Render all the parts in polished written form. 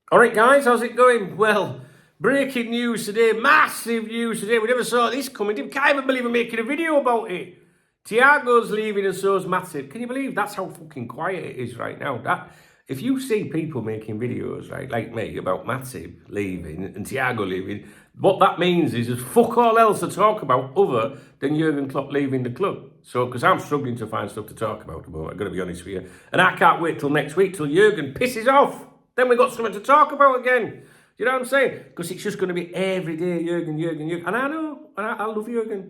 All right, guys, how's it going? Well, breaking news today, massive news today. We never saw this coming. Can't even believe I'm making a video about it. Thiago's leaving and so's Matip. Can you believe that's how fucking quiet it is right now? That if you see people making videos, right, like me, about Matip leaving and Thiago leaving, what that means is there's fuck all else to talk about other than Jurgen Klopp leaving the club. So, because I'm struggling to find stuff to talk about, I've got to be honest with you. And I can't wait till next week till Jurgen pisses off. Then we've got something to talk about again. You know what I'm saying? Because it's just going to be every day Jurgen. And I know, and I love Jurgen.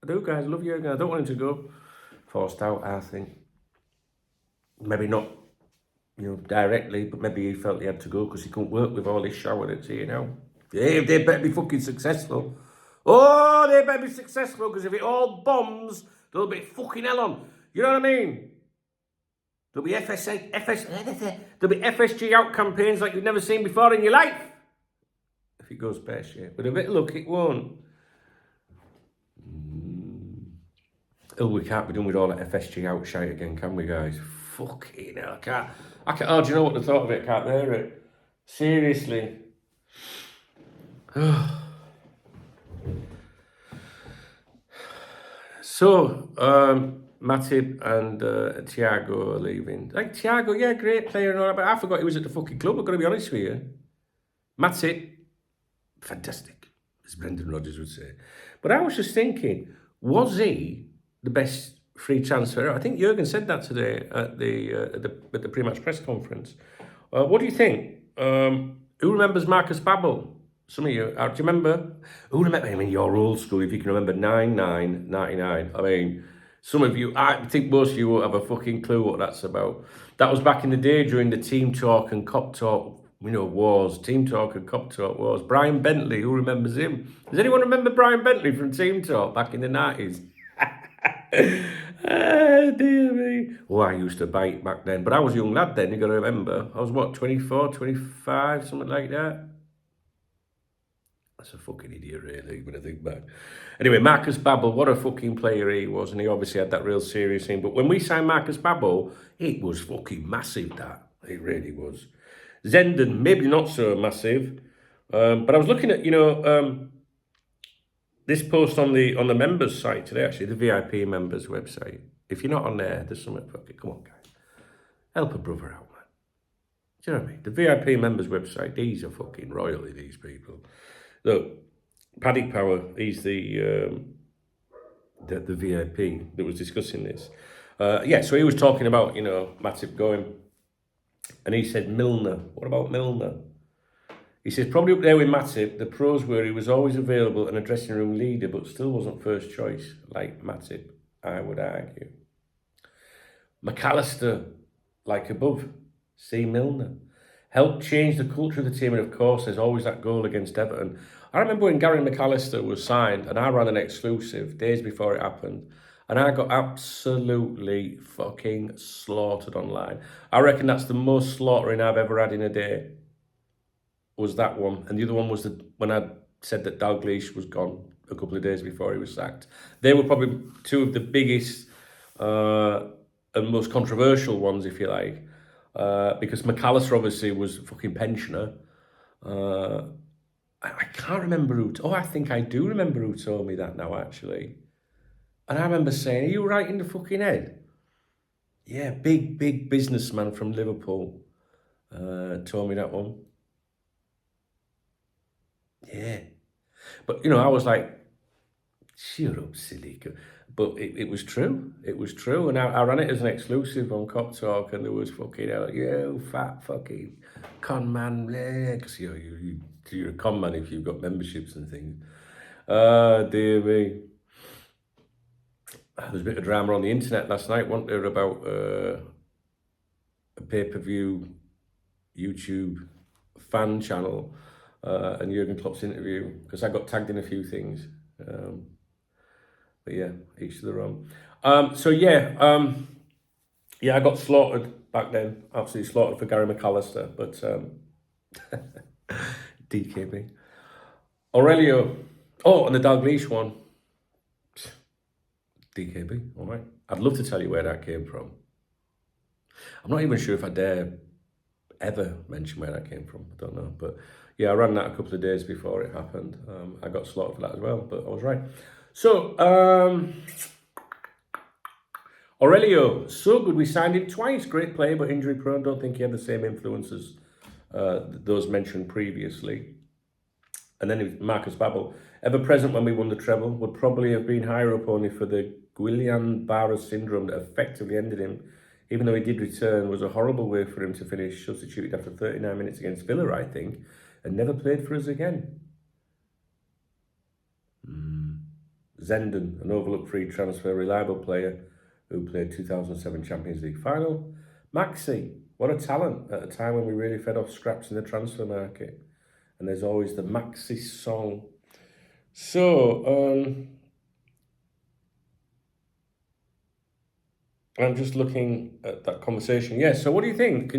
I do, guys. I love Jurgen. I don't want him to go. Forced out, I think. Maybe not, directly, but maybe he felt he had to go because he couldn't work with all this shower that's here now. Yeah, they better be fucking successful. Oh, they better be successful because if it all bombs, there'll be fucking hell on. You know what I mean? There'll be there'll be FSG out campaigns like you've never seen before in your life. If it goes pear-shaped. With a bit of luck, it won't. Oh, we can't be done with all that FSG out shite again, can we, guys? Fucking hell, I can't. Oh, do you know what the thought of it? I can't bear it. Seriously. So, Matip and Thiago are leaving. Like, Thiago, yeah, great player and all that, but I forgot he was at the fucking club, I've got to be honest with you. Matip, fantastic, as Brendan Rodgers would say. But I was just thinking, was he the best free transfer? I think Jurgen said that today at the pre-match press conference. What do you think? Who remembers Marcus Babbel? Some of you, do you remember? Who remember? I mean, you're old school if you can remember 99. I mean, some of you, I think most of you won't have a fucking clue what that's about. That was back in the day during the team talk and cop talk, wars. Team talk and cop talk wars. Brian Bentley, who remembers him? Does anyone remember Brian Bentley from team talk back in the 90s? Ah, dear me. Oh, I used to bite back then. But I was a young lad then, you got to remember. I was, 24, 25, something like that. That's a fucking idiot, really, when I think back. Anyway, Marcus Babbel, what a fucking player he was, and he obviously had that real serious thing. But when we signed Marcus Babbel, it was fucking massive, that. It really was. Zenden, maybe not so massive. But I was looking at, this post on the members site today, actually, the VIP members website. If you're not on there, there's something fucking, come on, guys. Help a brother out, man. Do you know what I mean? The VIP members website, these are fucking royalty, these people. Look, Paddy Power, he's the VIP that was discussing this. So he was talking about, Matip going, and he said Milner. What about Milner? He says, probably up there with Matip, the pros were he was always available and a dressing room leader, but still wasn't first choice, like Matip, I would argue. McAllister, like above, see Milner. Helped change the culture of the team, and of course, there's always that goal against Everton. I remember when Gary McAllister was signed, and I ran an exclusive days before it happened, and I got absolutely fucking slaughtered online. I reckon that's the most slaughtering I've ever had in a day, was that one. And the other one was when I said that Dalglish was gone a couple of days before he was sacked. They were probably two of the biggest and most controversial ones, if you like. Because McAllister obviously was a fucking pensioner. I can't remember who. I think I do remember who told me that now, actually. And I remember saying, "Are you right in the fucking head?" Yeah, big businessman from Liverpool told me that one. Yeah, but I was like, "Shut up, silly." But it was true. It was true. And I ran it as an exclusive on Cop Talk, and there was fucking, you fat fucking con man. Because you're a con man if you've got memberships and things. Dear me. There was a bit of drama on the internet last night, wasn't there, about a pay-per-view YouTube fan channel and Jurgen Klopp's interview, because I got tagged in a few things. But yeah, each to their own. I got slaughtered back then. Absolutely slaughtered for Gary McAllister, but DKB. Aurelio. Oh, and the Dalglish one. DKB, all right. I'd love to tell you where that came from. I'm not even sure if I dare ever mention where that came from. I don't know. But yeah, I ran that a couple of days before it happened. I got slaughtered for that as well, but I was right. So, Aurelio, so good. We signed him twice. Great player, but injury prone. Don't think he had the same influence as those mentioned previously. And then Marcus Babel, ever present when we won the treble, would probably have been higher up only for the Guillain-Barré syndrome that effectively ended him. Even though he did return, was a horrible way for him to finish substituted after 39 minutes against Villa, I think, and never played for us again. Zenden, an overlooked free transfer, reliable player who played 2007 Champions League final. Maxi, what a talent at a time when we really fed off scraps in the transfer market. And there's always the Maxi song. So, I'm just looking at that conversation. Yeah, so what do you think?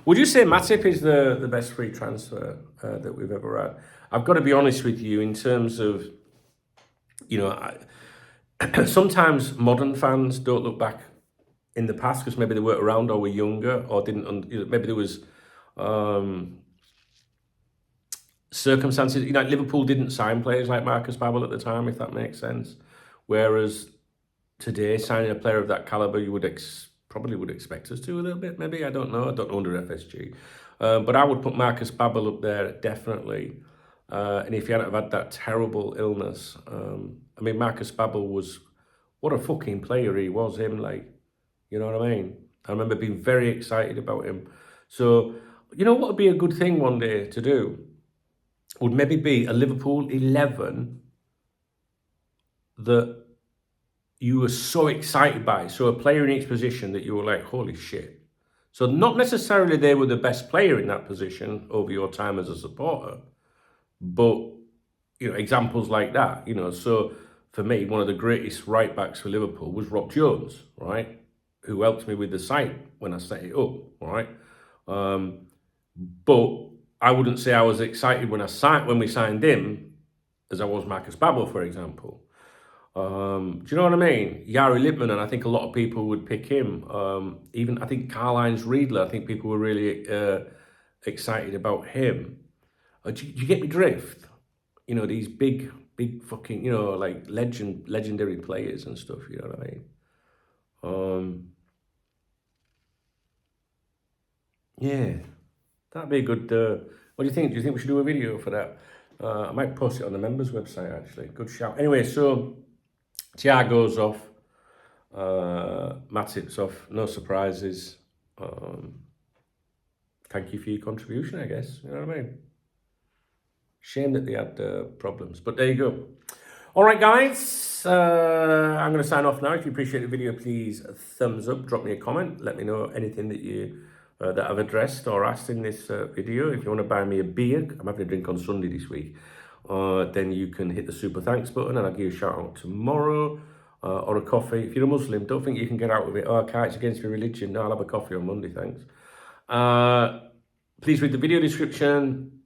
Would you say Matip is the best free transfer that we've ever had? I've got to be honest with you in terms of, sometimes modern fans don't look back in the past because maybe they weren't around or were younger or didn't, maybe there was circumstances. Liverpool didn't sign players like Marcus Babel at the time, if that makes sense. Whereas today, signing a player of that caliber, you would probably would expect us to a little bit, maybe. I don't know under FSG. But I would put Marcus Babel up there, definitely. And if he hadn't have had that terrible illness, Marcus Babel was, what a fucking player he was, you know what I mean? I remember being very excited about him. So, what would be a good thing one day to do? Would maybe be a Liverpool 11 that you were so excited by. So a player in each position that you were like, holy shit. So not necessarily they were the best player in that position over your time as a supporter, but, examples like that, So for me, one of the greatest right backs for Liverpool was Rob Jones, right? Who helped me with the site when I set it up, right? But I wouldn't say I was excited when we signed him as I was Marcus Babel, for example. Do you know what I mean? Yari Lippmann, and I think a lot of people would pick him. Even I think Karl-Heinz Riedler, I think people were really excited about him. Do you get me drift? These big fucking, like legendary players and stuff, you know what I mean? Yeah, that'd be a good, what do you think? Do you think we should do a video for that? I might post it on the members website, actually. Good shout. Anyway, so Thiago's off, Matip's off, no surprises. Thank you for your contribution, I guess, you know what I mean? Shame that they had problems, but there you go. All right, guys, I'm going to sign off now. If you appreciate the video, please thumbs up, drop me a comment, let me know anything that you that I've addressed or asked in this video. If you want to buy me a beer, I'm having a drink on Sunday this week, then you can hit the super thanks button and I'll give you a shout out tomorrow, or a coffee. If you're a Muslim, don't think you can get out of it. Oh, okay, it's against my religion. No, I'll have a coffee on Monday, thanks. Please read the video description.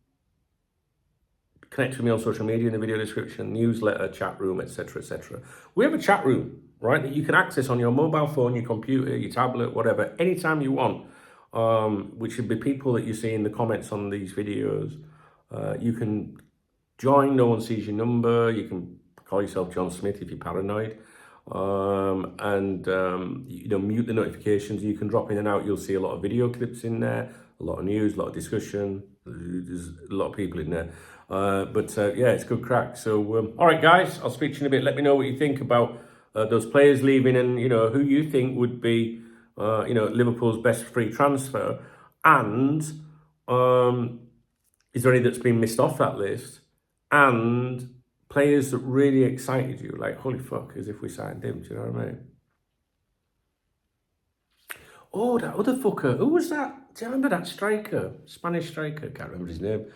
Connect with me on social media in the video description, newsletter, chat room, etc., etc. We have a chat room, right, that you can access on your mobile phone, your computer, your tablet, whatever, anytime you want, which should be people that you see in the comments on these videos. You can join, no one sees your number, you can call yourself John Smith if you're paranoid, and mute the notifications. You can drop in and out, you'll see a lot of video clips in there, a lot of news, a lot of discussion, there's a lot of people in there. Yeah, it's good crack. So, all right, guys, I'll speak to you in a bit. Let me know what you think about those players leaving and, who you think would be, Liverpool's best free transfer. And is there any that's been missed off that list? And players that really excited you, like, holy fuck, as if we signed him, do you know what I mean? Oh, that other fucker. Who was that? Do you remember that striker? Spanish striker. Can't remember his name.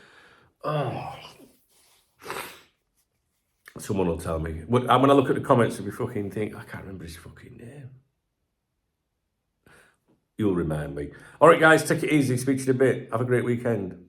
Oh. Someone will tell me. When I look at the comments, I'll be fucking think, I can't remember his fucking name. You'll remind me. All right, guys, take it easy. Speak to you in a bit. Have a great weekend.